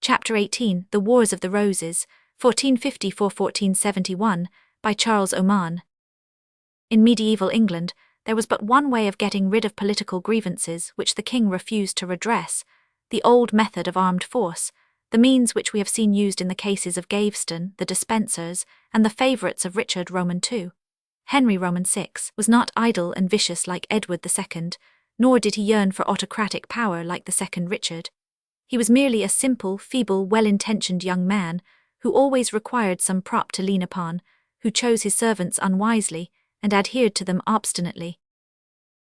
Chapter 18, The Wars of the Roses, 1454–1471, by Charles Oman. In medieval England, there was but one way of getting rid of political grievances which the king refused to redress: the old method of armed force, the means which we have seen used in the cases of Gaveston, the Despensers, and the favourites of Richard Roman II. Henry Roman VI was not idle and vicious like Edward II, nor did he yearn for autocratic power like the second Richard. He was merely a simple, feeble, well-intentioned young man, who always required some prop to lean upon, who chose his servants unwisely, and adhered to them obstinately.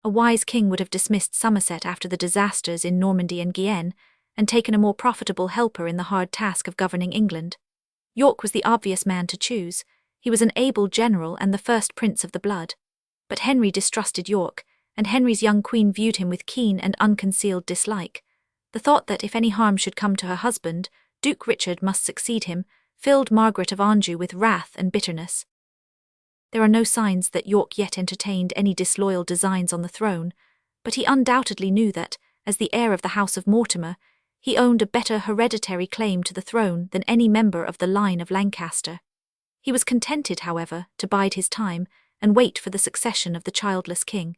A wise king would have dismissed Somerset after the disasters in Normandy and Guienne, and taken a more profitable helper in the hard task of governing England. York was the obvious man to choose. He was an able general and the first prince of the blood. But Henry distrusted York, and Henry's young queen viewed him with keen and unconcealed dislike. The thought that if any harm should come to her husband, Duke Richard must succeed him, filled Margaret of Anjou with wrath and bitterness. There are no signs that York yet entertained any disloyal designs on the throne, but he undoubtedly knew that, as the heir of the House of Mortimer, he owned a better hereditary claim to the throne than any member of the line of Lancaster. He was contented, however, to bide his time and wait for the succession of the childless king.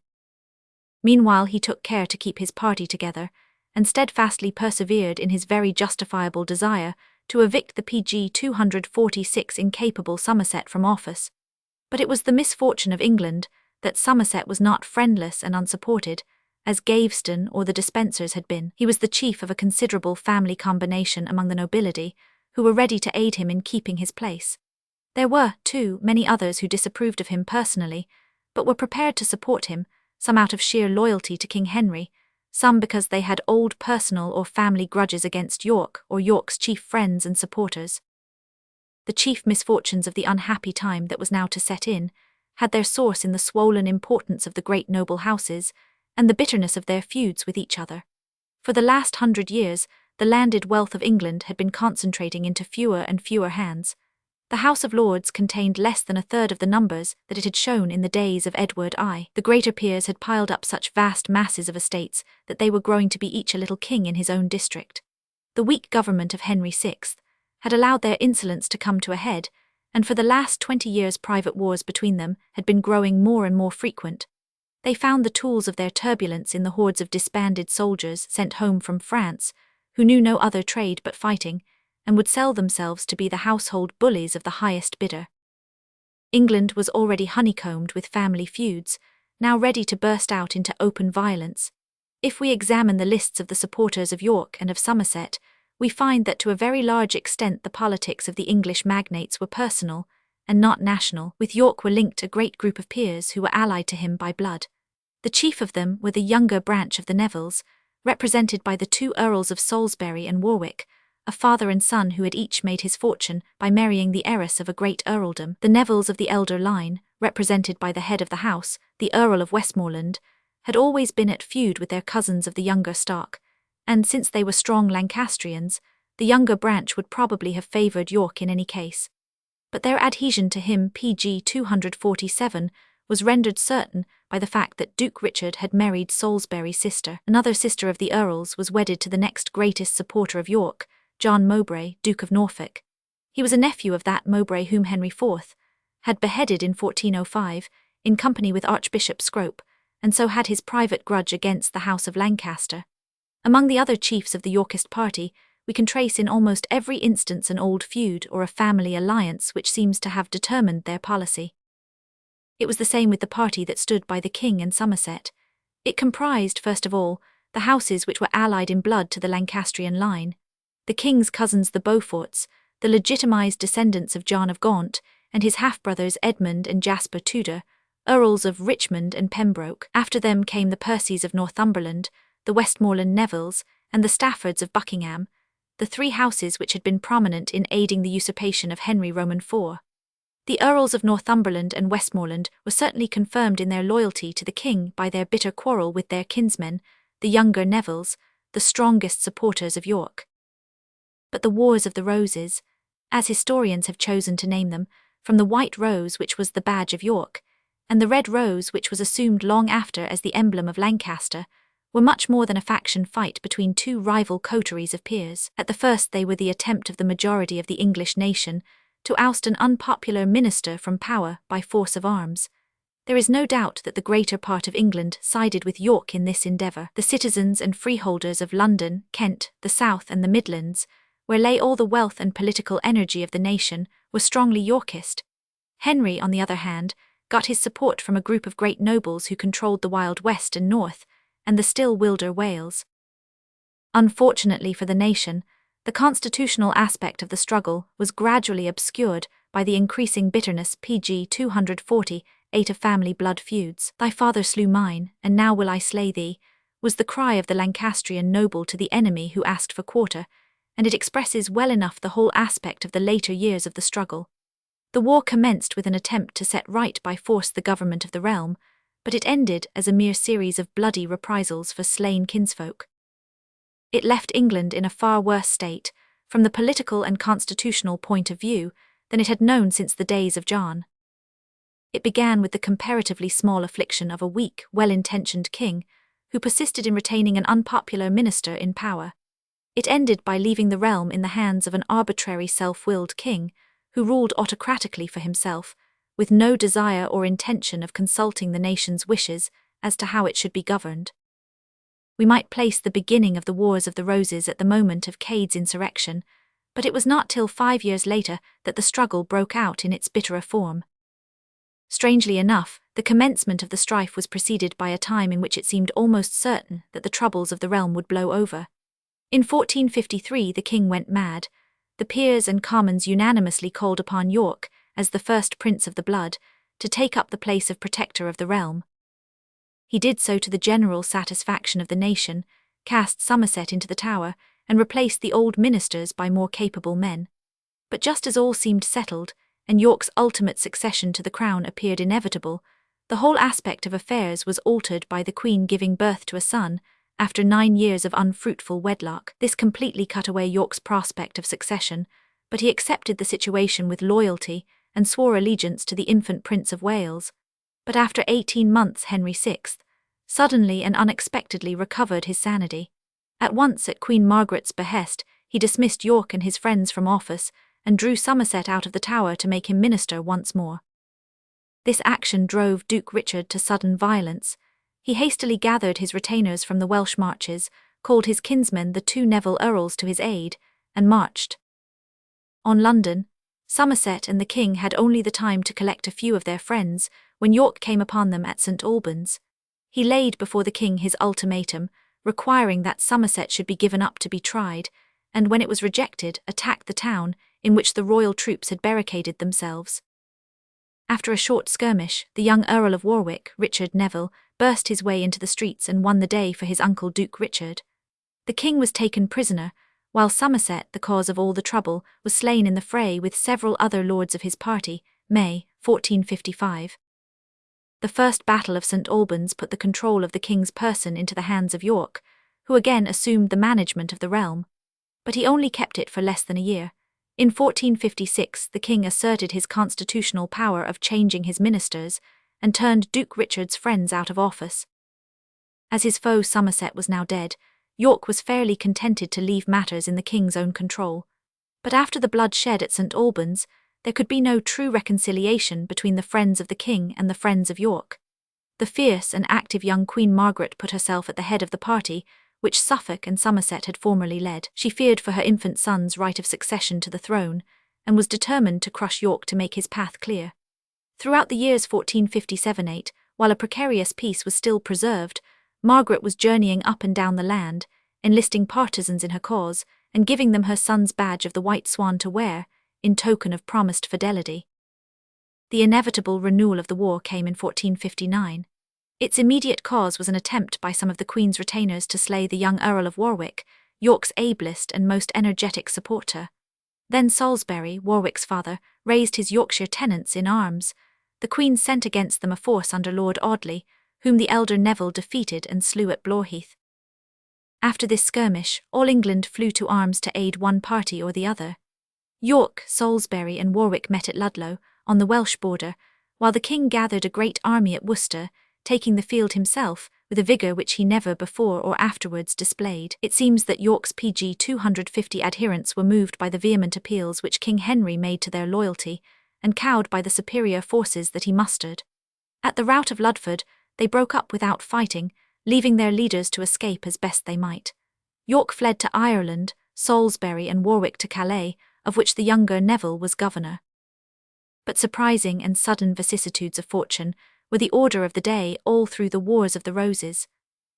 Meanwhile he took care to keep his party together, and steadfastly persevered in his very justifiable desire to evict the PG 246 incapable Somerset from office. But it was the misfortune of England that Somerset was not friendless and unsupported, as Gaveston or the Despensers had been. He was the chief of a considerable family combination among the nobility, who were ready to aid him in keeping his place. There were, too, many others who disapproved of him personally, but were prepared to support him, some out of sheer loyalty to King Henry, some because they had old personal or family grudges against York or York's chief friends and supporters. The chief misfortunes of the unhappy time that was now to set in had their source in the swollen importance of the great noble houses and the bitterness of their feuds with each other. For the last 100 years, the landed wealth of England had been concentrating into fewer and fewer hands. The House of Lords contained less than a third of the numbers that it had shown in the days of Edward I. The greater peers had piled up such vast masses of estates that they were growing to be each a little king in his own district. The weak government of Henry VI had allowed their insolence to come to a head, and for the last 20 years private wars between them had been growing more and more frequent. They found the tools of their turbulence in the hordes of disbanded soldiers sent home from France, who knew no other trade but fighting, and would sell themselves to be the household bullies of the highest bidder. England was already honeycombed with family feuds, now ready to burst out into open violence. If we examine the lists of the supporters of York and of Somerset, we find that to a very large extent the politics of the English magnates were personal, and not national. With York were linked a great group of peers who were allied to him by blood. The chief of them were the younger branch of the Nevilles, represented by the 2 Earls of Salisbury and Warwick, a father and son who had each made his fortune by marrying the heiress of a great earldom. The Nevilles of the elder line, represented by the head of the house, the Earl of Westmoreland, had always been at feud with their cousins of the younger stock, and since they were strong Lancastrians, the younger branch would probably have favoured York in any case. But their adhesion to him, PG 247, was rendered certain by the fact that Duke Richard had married Salisbury's sister. Another sister of the Earls was wedded to the next greatest supporter of York, John Mowbray, Duke of Norfolk. He was a nephew of that Mowbray whom Henry IV had beheaded in 1405, in company with Archbishop Scrope, and so had his private grudge against the House of Lancaster. Among the other chiefs of the Yorkist party, we can trace in almost every instance an old feud or a family alliance which seems to have determined their policy. It was the same with the party that stood by the king and Somerset. It comprised, first of all, the houses which were allied in blood to the Lancastrian line. The king's cousins the Beauforts, the legitimised descendants of John of Gaunt, and his half-brothers Edmund and Jasper Tudor, Earls of Richmond and Pembroke. After them came the Percys of Northumberland, the Westmoreland Nevilles, and the Staffords of Buckingham, the 3 houses which had been prominent in aiding the usurpation of Henry Roman IV. The Earls of Northumberland and Westmoreland were certainly confirmed in their loyalty to the king by their bitter quarrel with their kinsmen, the younger Nevilles, the strongest supporters of York. But the Wars of the Roses, as historians have chosen to name them, from the white rose which was the badge of York, and the red rose which was assumed long after as the emblem of Lancaster, were much more than a faction fight between two rival coteries of peers. At the first, they were the attempt of the majority of the English nation to oust an unpopular minister from power by force of arms. There is no doubt that the greater part of England sided with York in this endeavour. The citizens and freeholders of London, Kent, the South and the Midlands, where lay all the wealth and political energy of the nation, were strongly Yorkist. Henry, on the other hand, got his support from a group of great nobles who controlled the Wild West and North, and the still wilder Wales. Unfortunately for the nation, the constitutional aspect of the struggle was gradually obscured by the increasing bitterness. Pg 248 of family blood feuds. "Thy father slew mine, and now will I slay thee," was the cry of the Lancastrian noble to the enemy who asked for quarter, and it expresses well enough the whole aspect of the later years of the struggle. The war commenced with an attempt to set right by force the government of the realm, but it ended as a mere series of bloody reprisals for slain kinsfolk. It left England in a far worse state, from the political and constitutional point of view, than it had known since the days of John. It began with the comparatively small affliction of a weak, well-intentioned king, who persisted in retaining an unpopular minister in power. It ended by leaving the realm in the hands of an arbitrary self-willed king, who ruled autocratically for himself, with no desire or intention of consulting the nation's wishes as to how it should be governed. We might place the beginning of the Wars of the Roses at the moment of Cade's insurrection, but it was not till 5 years later that the struggle broke out in its bitterer form. Strangely enough, the commencement of the strife was preceded by a time in which it seemed almost certain that the troubles of the realm would blow over. In 1453 the king went mad. The peers and commons unanimously called upon York, as the first prince of the blood, to take up the place of protector of the realm. He did so to the general satisfaction of the nation, cast Somerset into the Tower, and replaced the old ministers by more capable men. But just as all seemed settled, and York's ultimate succession to the crown appeared inevitable, the whole aspect of affairs was altered by the Queen giving birth to a son, after 9 years of unfruitful wedlock. This completely cut away York's prospect of succession, but he accepted the situation with loyalty and swore allegiance to the infant Prince of Wales. But after 18 months Henry VI suddenly and unexpectedly recovered his sanity. At once at Queen Margaret's behest, he dismissed York and his friends from office and drew Somerset out of the Tower to make him minister once more. This action drove Duke Richard to sudden violence. He hastily gathered his retainers from the Welsh marches, called his kinsmen the 2 Neville Earls to his aid, and marched on London. Somerset and the king had only the time to collect a few of their friends when York came upon them at St. Albans. He laid before the king his ultimatum, requiring that Somerset should be given up to be tried, and when it was rejected, attacked the town in which the royal troops had barricaded themselves. After a short skirmish, the young Earl of Warwick, Richard Neville, burst his way into the streets and won the day for his uncle Duke Richard. The king was taken prisoner, while Somerset, the cause of all the trouble, was slain in the fray with several other lords of his party, May 1455. The first Battle of St. Albans put the control of the king's person into the hands of York, who again assumed the management of the realm. But he only kept it for less than a year. In 1456 the king asserted his constitutional power of changing his ministers, and turned Duke Richard's friends out of office. As his foe Somerset was now dead, York was fairly contented to leave matters in the king's own control. But after the blood shed at St. Albans, there could be no true reconciliation between the friends of the king and the friends of York. The fierce and active young Queen Margaret put herself at the head of the party, which Suffolk and Somerset had formerly led. She feared for her infant son's right of succession to the throne, and was determined to crush York to make his path clear. Throughout the years 1457-8, while a precarious peace was still preserved, Margaret was journeying up and down the land, enlisting partisans in her cause, and giving them her son's badge of the White Swan to wear, in token of promised fidelity. The inevitable renewal of the war came in 1459. Its immediate cause was an attempt by some of the Queen's retainers to slay the young Earl of Warwick, York's ablest and most energetic supporter. Then Salisbury, Warwick's father, raised his Yorkshire tenants in arms. The Queen sent against them a force under Lord Audley, whom the elder Neville defeated and slew at Blawheath. After this skirmish, all England flew to arms to aid one party or the other. York, Salisbury and Warwick met at Ludlow, on the Welsh border, while the king gathered a great army at Worcester, taking the field himself, with a vigour which he never before or afterwards displayed. It seems that York's PG 250 adherents were moved by the vehement appeals which King Henry made to their loyalty, and cowed by the superior forces that he mustered. At the rout of Ludford, they broke up without fighting, leaving their leaders to escape as best they might. York fled to Ireland, Salisbury and Warwick to Calais, of which the younger Neville was governor. But surprising and sudden vicissitudes of fortune were the order of the day all through the Wars of the Roses.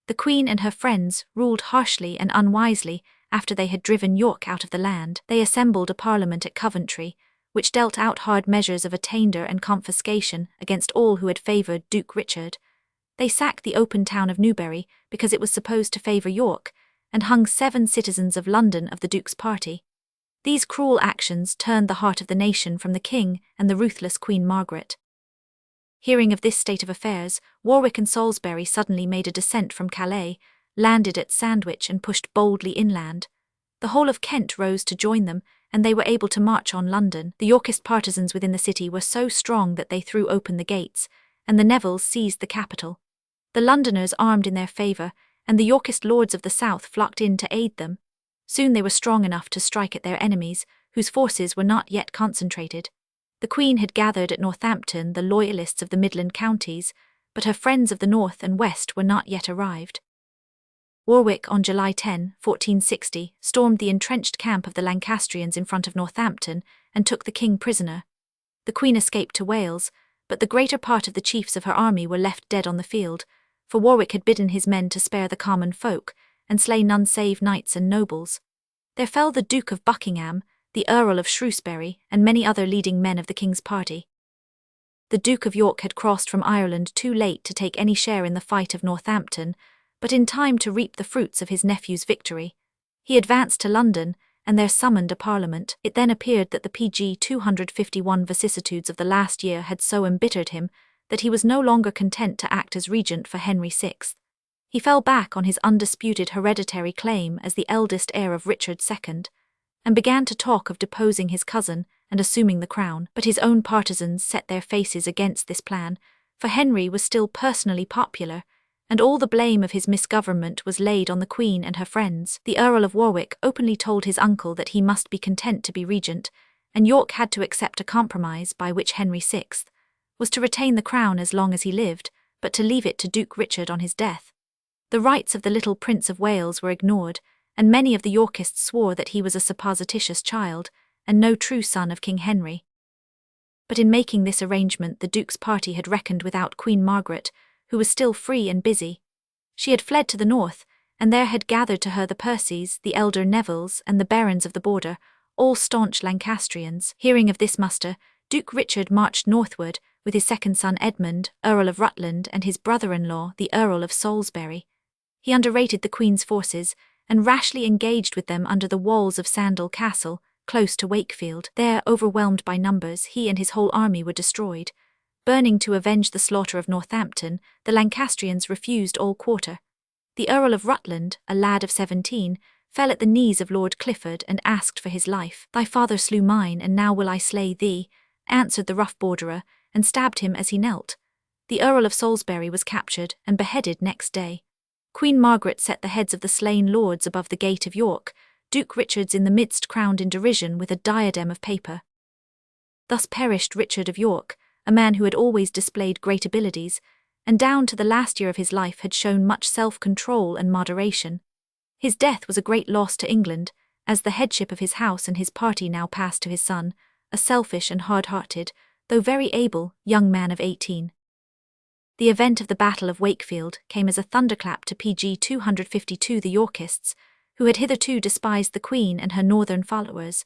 The Queen and her friends ruled harshly and unwisely after they had driven York out of the land. They assembled a parliament at Coventry, which dealt out hard measures of attainder and confiscation against all who had favoured Duke Richard. They sacked the open town of Newbury because it was supposed to favour York, and hung 7 citizens of London of the Duke's party. These cruel actions turned the heart of the nation from the King and the ruthless Queen Margaret. Hearing of this state of affairs, Warwick and Salisbury suddenly made a descent from Calais, landed at Sandwich and pushed boldly inland. The whole of Kent rose to join them, and they were able to march on London. The Yorkist partisans within the city were so strong that they threw open the gates, and the Nevilles seized the capital. The Londoners armed in their favour, and the Yorkist lords of the south flocked in to aid them. Soon they were strong enough to strike at their enemies, whose forces were not yet concentrated. The Queen had gathered at Northampton the loyalists of the Midland counties, but her friends of the north and west were not yet arrived. Warwick, on July 10, 1460, stormed the entrenched camp of the Lancastrians in front of Northampton and took the king prisoner. The Queen escaped to Wales, but the greater part of the chiefs of her army were left dead on the field, for Warwick had bidden his men to spare the common folk, and slay none save knights and nobles. There fell the Duke of Buckingham, the Earl of Shrewsbury, and many other leading men of the king's party. The Duke of York had crossed from Ireland too late to take any share in the fight of Northampton, but in time to reap the fruits of his nephew's victory. He advanced to London, and there summoned a parliament. It then appeared that the PG 251 vicissitudes of the last year had so embittered him that he was no longer content to act as regent for Henry VI. He fell back on his undisputed hereditary claim as the eldest heir of Richard II, and began to talk of deposing his cousin and assuming the crown. But his own partisans set their faces against this plan, for Henry was still personally popular, and all the blame of his misgovernment was laid on the Queen and her friends. The Earl of Warwick openly told his uncle that he must be content to be regent, and York had to accept a compromise by which Henry VI was to retain the crown as long as he lived, but to leave it to Duke Richard on his death. The rights of the little Prince of Wales were ignored, and many of the Yorkists swore that he was a supposititious child, and no true son of King Henry. But in making this arrangement the Duke's party had reckoned without Queen Margaret, who was still free and busy. She had fled to the north, and there had gathered to her the Percys, the elder Nevilles, and the barons of the border, all staunch Lancastrians. Hearing of this muster, Duke Richard marched northward, with his second son Edmund, Earl of Rutland, and his brother-in-law, the Earl of Salisbury. He underrated the Queen's forces, and rashly engaged with them under the walls of Sandal Castle, close to Wakefield. There, overwhelmed by numbers, he and his whole army were destroyed. Burning to avenge the slaughter of Northampton, the Lancastrians refused all quarter. The Earl of Rutland, a lad of 17, fell at the knees of Lord Clifford and asked for his life. "Thy father slew mine, and now will I slay thee," answered the rough borderer, and stabbed him as he knelt. The Earl of Salisbury was captured and beheaded next day. Queen Margaret set the heads of the slain lords above the gate of York, Duke Richard's in the midst crowned in derision with a diadem of paper. Thus perished Richard of York, a man who had always displayed great abilities, and down to the last year of his life had shown much self-control and moderation. His death was a great loss to England, as the headship of his house and his party now passed to his son, a selfish and hard-hearted, though very able, young man of 18. The event of the Battle of Wakefield came as a thunderclap to PG 252 the Yorkists, who had hitherto despised the Queen and her northern followers.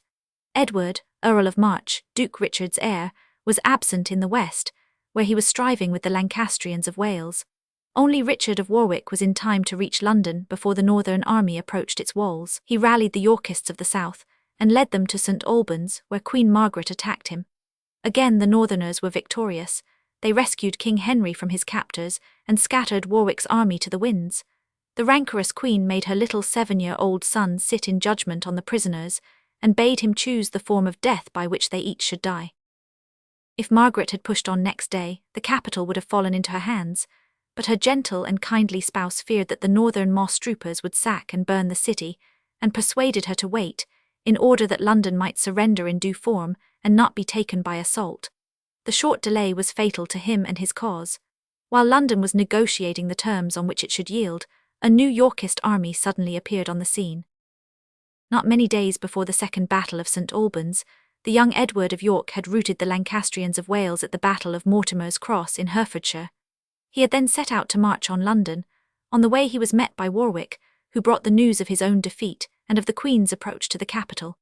Edward, Earl of March, Duke Richard's heir, was absent in the west, where he was striving with the Lancastrians of Wales. Only Richard of Warwick was in time to reach London before the northern army approached its walls. He rallied the Yorkists of the south, and led them to St. Albans, where Queen Margaret attacked him. Again the northerners were victorious. They rescued King Henry from his captors and scattered Warwick's army to the winds. The rancorous queen made her little 7-year-old son sit in judgment on the prisoners, and bade him choose the form of death by which they each should die. If Margaret had pushed on next day, the capital would have fallen into her hands, But her gentle and kindly spouse feared that the northern moss troopers would sack and burn the city, and persuaded her to wait, in order that London might surrender in due form and not be taken by assault. The short delay was fatal to him and his cause. While London was negotiating the terms on which it should yield, a new Yorkist army suddenly appeared on the scene. Not many days before the Second Battle of St. Albans, the young Edward of York had routed the Lancastrians of Wales at the Battle of Mortimer's Cross in Herefordshire. He had then set out to march on London. On the way he was met by Warwick, who brought the news of his own defeat and of the Queen's approach to the capital.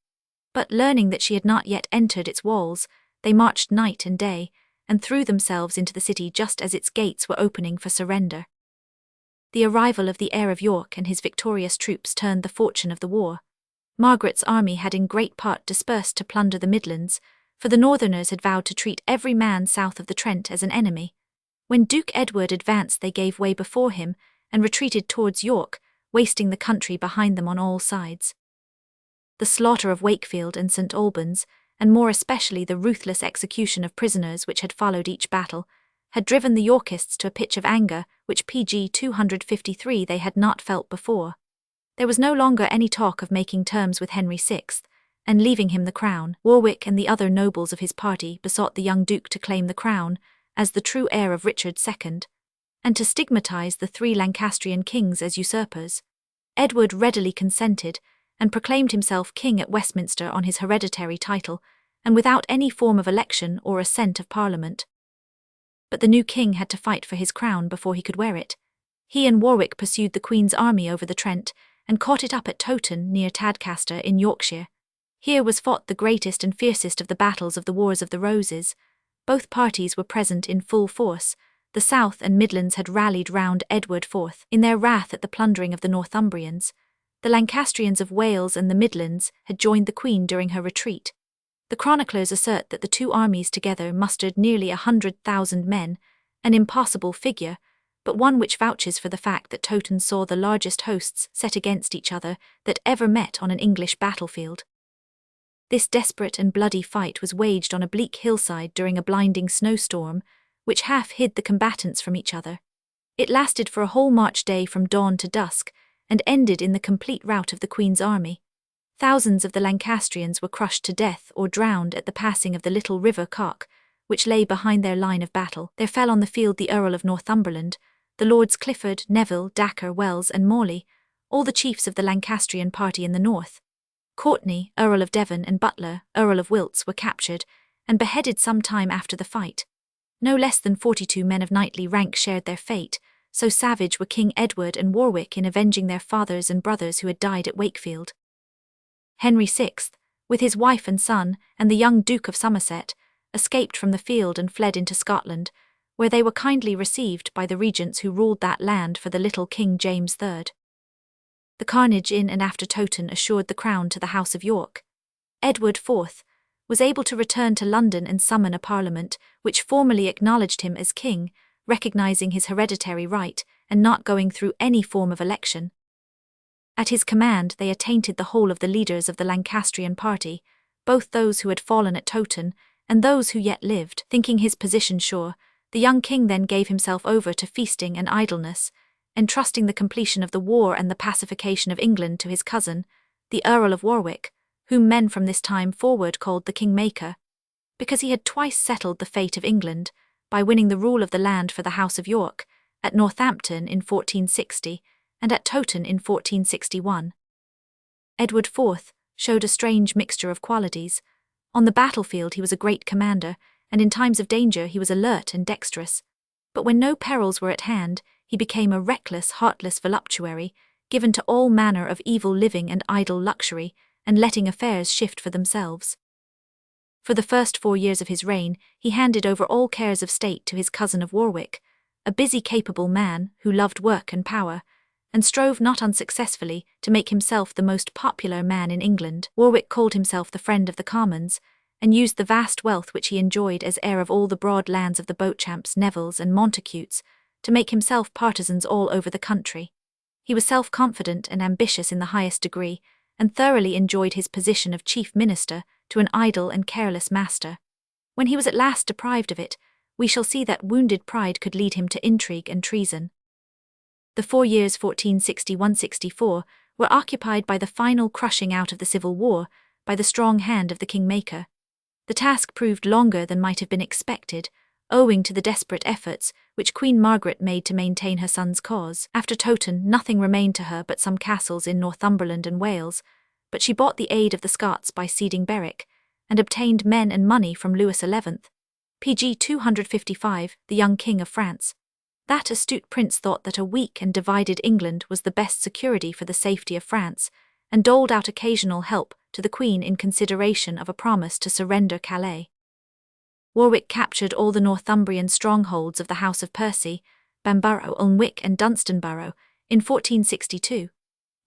But learning that she had not yet entered its walls, they marched night and day, and threw themselves into the city just as its gates were opening for surrender. The arrival of the heir of York and his victorious troops turned the fortune of the war. Margaret's army had in great part dispersed to plunder the Midlands, for the Northerners had vowed to treat every man south of the Trent as an enemy. When Duke Edward advanced, they gave way before him and retreated towards York, wasting the country behind them on all sides. The slaughter of Wakefield and St. Albans, and more especially the ruthless execution of prisoners which had followed each battle, had driven the Yorkists to a pitch of anger which PG 253 they had not felt before. There was no longer any talk of making terms with Henry VI, and leaving him the crown. Warwick and the other nobles of his party besought the young Duke to claim the crown, as the true heir of Richard II, and to stigmatize the 3 Lancastrian kings as usurpers. Edward readily consented, and proclaimed himself king at Westminster on his hereditary title, and without any form of election or assent of Parliament. But the new king had to fight for his crown before he could wear it. He and Warwick pursued the Queen's army over the Trent, and caught it up at Towton near Tadcaster in Yorkshire. Here was fought the greatest and fiercest of the battles of the Wars of the Roses. Both parties were present in full force. The South and Midlands had rallied round Edward IV in their wrath at the plundering of the Northumbrians. The Lancastrians of Wales and the Midlands had joined the Queen during her retreat. The chroniclers assert that the two armies together mustered nearly 100,000 men, an impossible figure, but one which vouches for the fact that Towton saw the largest hosts set against each other that ever met on an English battlefield. This desperate and bloody fight was waged on a bleak hillside during a blinding snowstorm, which half hid the combatants from each other. It lasted for a whole March day from dawn to dusk, and ended in the complete rout of the Queen's army. Thousands of the Lancastrians were crushed to death or drowned at the passing of the little river Cock, which lay behind their line of battle. There fell on the field the Earl of Northumberland, the Lords Clifford, Neville, Dacre, Wells and Morley, all the chiefs of the Lancastrian party in the north. Courtenay, Earl of Devon, and Butler, Earl of Wilts, were captured and beheaded some time after the fight. No less than 42 men of knightly rank shared their fate, so savage were King Edward and Warwick in avenging their fathers and brothers who had died at Wakefield. Henry VI, with his wife and son, and the young Duke of Somerset, escaped from the field and fled into Scotland, where they were kindly received by the regents who ruled that land for the little King James III. The carnage in and after Towton assured the crown to the House of York. Edward IV was able to return to London and summon a parliament which formally acknowledged him as king, recognizing his hereditary right and not going through any form of election. At his command they attainted the whole of the leaders of the Lancastrian party, both those who had fallen at Towton and those who yet lived. Thinking his position sure, the young king then gave himself over to feasting and idleness, entrusting the completion of the war and the pacification of England to his cousin, the Earl of Warwick, whom men from this time forward called the Kingmaker, because he had twice settled the fate of England, by winning the rule of the land for the House of York, at Northampton in 1460, and at Towton in 1461. Edward IV showed a strange mixture of qualities. On the battlefield he was a great commander, and in times of danger he was alert and dexterous. But when no perils were at hand, he became a reckless, heartless voluptuary, given to all manner of evil living and idle luxury, and letting affairs shift for themselves. For the first 4 years of his reign, he handed over all cares of state to his cousin of Warwick, a busy, capable man who loved work and power, and strove not unsuccessfully to make himself the most popular man in England. Warwick called himself the friend of the Commons, and used the vast wealth which he enjoyed as heir of all the broad lands of the Beauchamps, Nevilles, and Montacutes, to make himself partisans all over the country. He was self-confident and ambitious in the highest degree, and thoroughly enjoyed his position of chief minister to an idle and careless master. When he was at last deprived of it, we shall see that wounded pride could lead him to intrigue and treason. The 4 years 1461–64 were occupied by the final crushing out of the civil war by the strong hand of the kingmaker. The task proved longer than might have been expected, owing to the desperate efforts which Queen Margaret made to maintain her son's cause. After Towton, nothing remained to her but some castles in Northumberland and Wales, but she bought the aid of the Scots by ceding Berwick, and obtained men and money from Louis XI, PG 255, the young King of France. That astute prince thought that a weak and divided England was the best security for the safety of France, and doled out occasional help to the Queen in consideration of a promise to surrender Calais. Warwick captured all the Northumbrian strongholds of the House of Percy, Bamborough, Alnwick and Dunstanburgh, in 1462.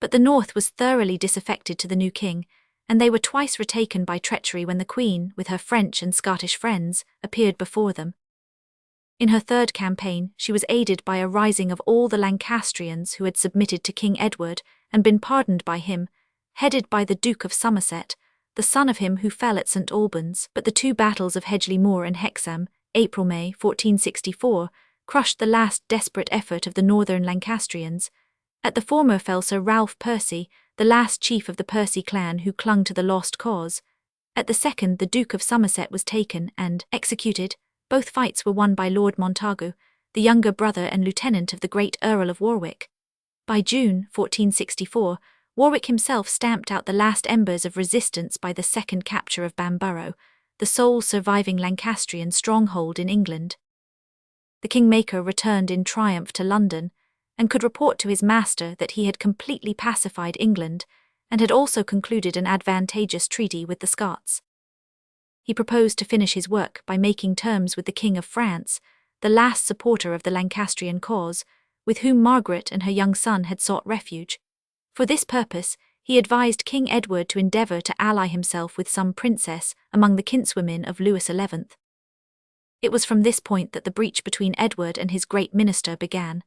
But the north was thoroughly disaffected to the new king, and they were twice retaken by treachery when the Queen, with her French and Scottish friends, appeared before them. In her third campaign, she was aided by a rising of all the Lancastrians who had submitted to King Edward and been pardoned by him, headed by the Duke of Somerset, the son of him who fell at St. Albans. But the 2 battles of Hedgeley Moor and Hexham, April–May 1464, crushed the last desperate effort of the northern Lancastrians. At the former fell Sir Ralph Percy, the last chief of the Percy clan who clung to the lost cause. At the second, the Duke of Somerset was taken and executed. Both fights were won by Lord Montagu, the younger brother and lieutenant of the great Earl of Warwick. By June 1464, Warwick himself stamped out the last embers of resistance by the second capture of Bamborough, the sole surviving Lancastrian stronghold in England. The kingmaker returned in triumph to London, and could report to his master that he had completely pacified England, and had also concluded an advantageous treaty with the Scots. He proposed to finish his work by making terms with the King of France, the last supporter of the Lancastrian cause, with whom Margaret and her young son had sought refuge. For this purpose, he advised King Edward to endeavour to ally himself with some princess among the kinswomen of Louis XI. It was from this point that the breach between Edward and his great minister began.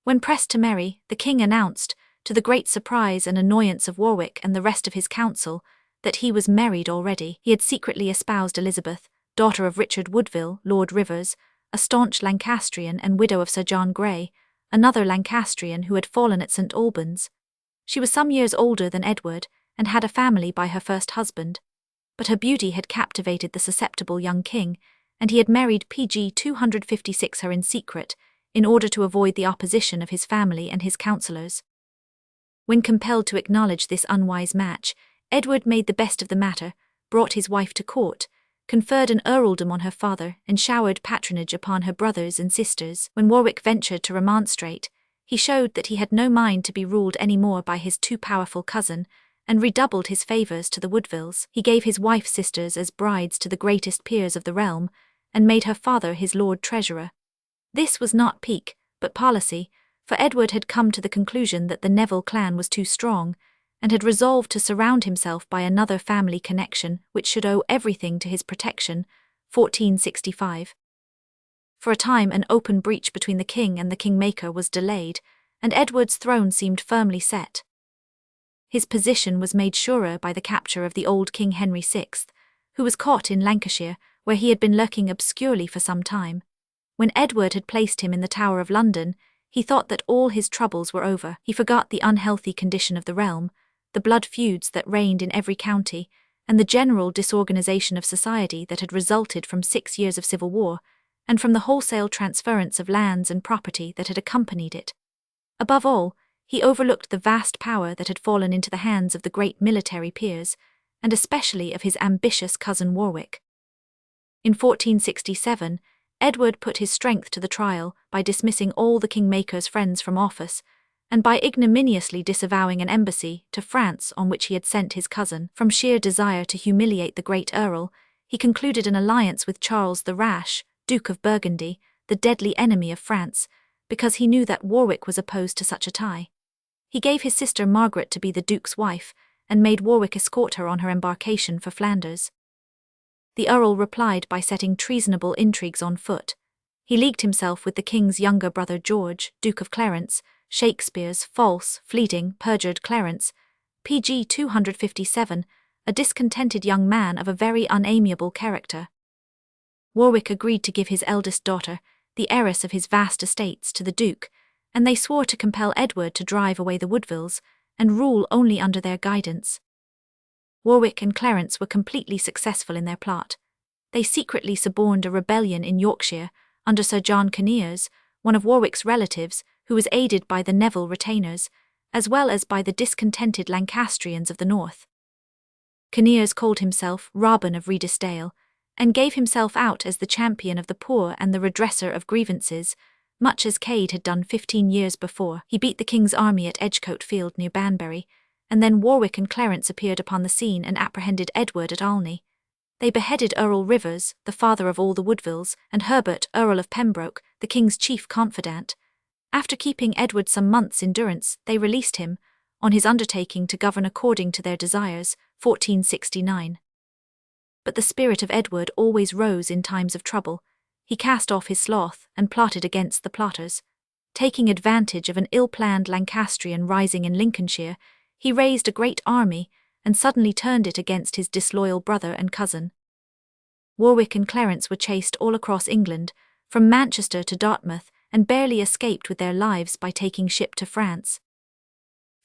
When pressed to marry, the king announced, to the great surprise and annoyance of Warwick and the rest of his council, that he was married already. He had secretly espoused Elizabeth, daughter of Richard Woodville, Lord Rivers, a staunch Lancastrian and widow of Sir John Grey, another Lancastrian who had fallen at St. Albans. She was some years older than Edward, and had a family by her first husband. But her beauty had captivated the susceptible young king, and he had married PG 256 her in secret, in order to avoid the opposition of his family and his councillors. When compelled to acknowledge this unwise match, Edward made the best of the matter, brought his wife to court, conferred an earldom on her father, and showered patronage upon her brothers and sisters. When Warwick ventured to remonstrate, he showed that he had no mind to be ruled any more by his too powerful cousin, and redoubled his favours to the Woodvilles. He gave his wife's sisters as brides to the greatest peers of the realm, and made her father his Lord Treasurer. This was not pique, but policy, for Edward had come to the conclusion that the Neville clan was too strong, and had resolved to surround himself by another family connection which should owe everything to his protection. 1465. For a time an open breach between the king and the kingmaker was delayed, and Edward's throne seemed firmly set. His position was made surer by the capture of the old King Henry VI, who was caught in Lancashire, where he had been lurking obscurely for some time. When Edward had placed him in the Tower of London, he thought that all his troubles were over. He forgot the unhealthy condition of the realm, the blood feuds that reigned in every county, and the general disorganization of society that had resulted from 6 years of civil war, and from the wholesale transference of lands and property that had accompanied it. Above all, he overlooked the vast power that had fallen into the hands of the great military peers, and especially of his ambitious cousin Warwick. In 1467, Edward put his strength to the trial by dismissing all the kingmaker's friends from office, and by ignominiously disavowing an embassy to France on which he had sent his cousin. From sheer desire to humiliate the great Earl, he concluded an alliance with Charles the Rash, Duke of Burgundy, the deadly enemy of France, because he knew that Warwick was opposed to such a tie. He gave his sister Margaret to be the Duke's wife, and made Warwick escort her on her embarkation for Flanders. The Earl replied by setting treasonable intrigues on foot. He leagued himself with the king's younger brother George, Duke of Clarence, Shakespeare's false, fleeting, perjured Clarence, PG 257, a discontented young man of a very unamiable character. Warwick agreed to give his eldest daughter, the heiress of his vast estates, to the Duke, and they swore to compel Edward to drive away the Woodvilles and rule only under their guidance. Warwick and Clarence were completely successful in their plot. They secretly suborned a rebellion in Yorkshire under Sir John Coniers, one of Warwick's relatives, who was aided by the Neville retainers, as well as by the discontented Lancastrians of the north. Coniers called himself Robin of Redesdale, and gave himself out as the champion of the poor and the redresser of grievances, much as Cade had done 15 years before. He beat the king's army at Edgecote Field near Banbury, and then Warwick and Clarence appeared upon the scene and apprehended Edward at Alney. They beheaded Earl Rivers, the father of all the Woodvilles, and Herbert, Earl of Pembroke, the king's chief confidant. After keeping Edward some months in durance, they released him, on his undertaking to govern according to their desires, 1469. But the spirit of Edward always rose in times of trouble. He cast off his sloth and plotted against the plotters. Taking advantage of an ill-planned Lancastrian rising in Lincolnshire, he raised a great army and suddenly turned it against his disloyal brother and cousin. Warwick and Clarence were chased all across England, from Manchester to Dartmouth, and barely escaped with their lives by taking ship to France.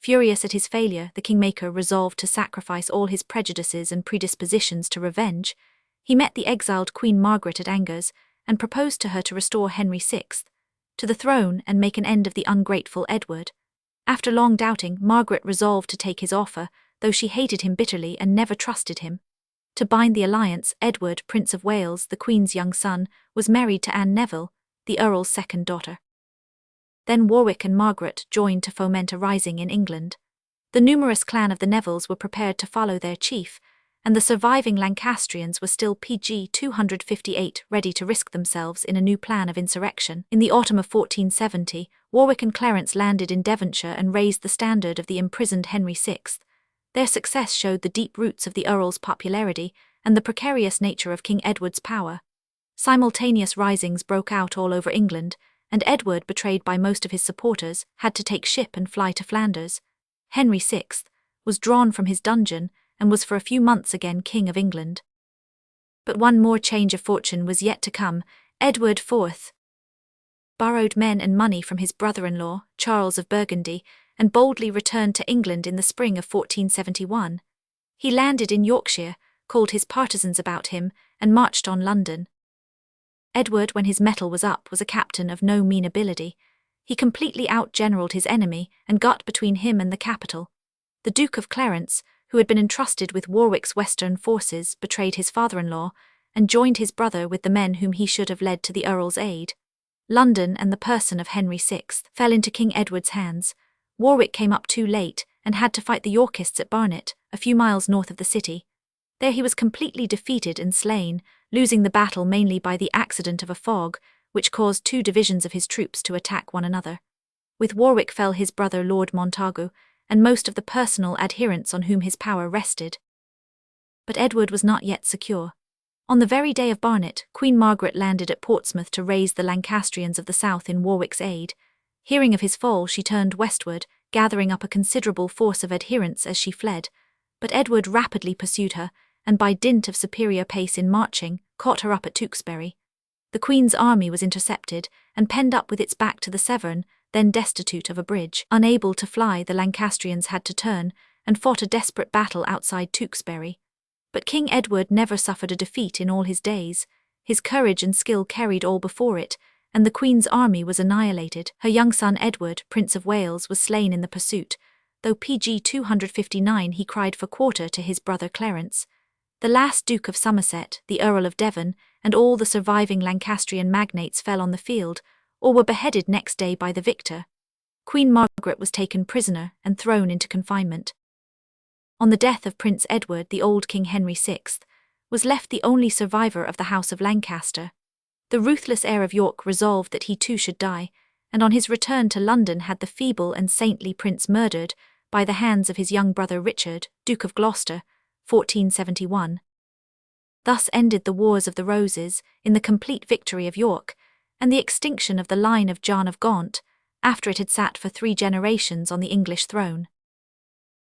Furious at his failure, the kingmaker resolved to sacrifice all his prejudices and predispositions to revenge. He met the exiled Queen Margaret at Anjou and proposed to her to restore Henry VI to the throne and make an end of the ungrateful Edward. After long doubting, Margaret resolved to take his offer, though she hated him bitterly and never trusted him. To bind the alliance, Edward, Prince of Wales, the Queen's young son, was married to Anne Neville, the Earl's second daughter. Then Warwick and Margaret joined to foment a rising in England. The numerous clan of the Nevilles were prepared to follow their chief, and the surviving Lancastrians were still PG 258 ready to risk themselves in a new plan of insurrection. In the autumn of 1470, Warwick and Clarence landed in Devonshire and raised the standard of the imprisoned Henry VI. Their success showed the deep roots of the Earl's popularity and the precarious nature of King Edward's power. Simultaneous risings broke out all over England, and Edward, betrayed by most of his supporters, had to take ship and fly to Flanders. Henry VI was drawn from his dungeon and was for a few months again King of England. But one more change of fortune was yet to come. Edward IV borrowed men and money from his brother-in-law, Charles of Burgundy, and boldly returned to England in the spring of 1471. He landed in Yorkshire, called his partisans about him, and marched on London. Edward, when his mettle was up, was a captain of no mean ability. He completely outgeneraled his enemy and got between him and the capital. The Duke of Clarence, who had been entrusted with Warwick's western forces, betrayed his father-in-law and joined his brother with the men whom he should have led to the Earl's aid. London and the person of Henry VI fell into King Edward's hands. Warwick came up too late and had to fight the Yorkists at Barnet, a few miles north of the city. There he was completely defeated and slain, losing the battle mainly by the accident of a fog, which caused two divisions of his troops to attack one another. With Warwick fell his brother Lord Montagu, and most of the personal adherents on whom his power rested. But Edward was not yet secure. On the very day of Barnet, Queen Margaret landed at Portsmouth to raise the Lancastrians of the south in Warwick's aid. Hearing of his fall, she turned westward, gathering up a considerable force of adherents as she fled. But Edward rapidly pursued her, and by dint of superior pace in marching, caught her up at Tewkesbury. The Queen's army was intercepted, and penned up with its back to the Severn, then destitute of a bridge. Unable to fly, the Lancastrians had to turn, and fought a desperate battle outside Tewkesbury. But King Edward never suffered a defeat in all his days. His courage and skill carried all before it, and the Queen's army was annihilated. Her young son Edward, Prince of Wales, was slain in the pursuit, though PG 259 he cried for quarter to his brother Clarence. The last Duke of Somerset, the Earl of Devon, and all the surviving Lancastrian magnates fell on the field, or were beheaded next day by the victor. Queen Margaret was taken prisoner and thrown into confinement. On the death of Prince Edward, the old King Henry VI was left the only survivor of the House of Lancaster. The ruthless heir of York resolved that he too should die, and on his return to London had the feeble and saintly prince murdered by the hands of his young brother Richard, Duke of Gloucester, 1471. Thus ended the Wars of the Roses in the complete victory of York, and the extinction of the line of John of Gaunt, after it had sat for 3 generations on the English throne.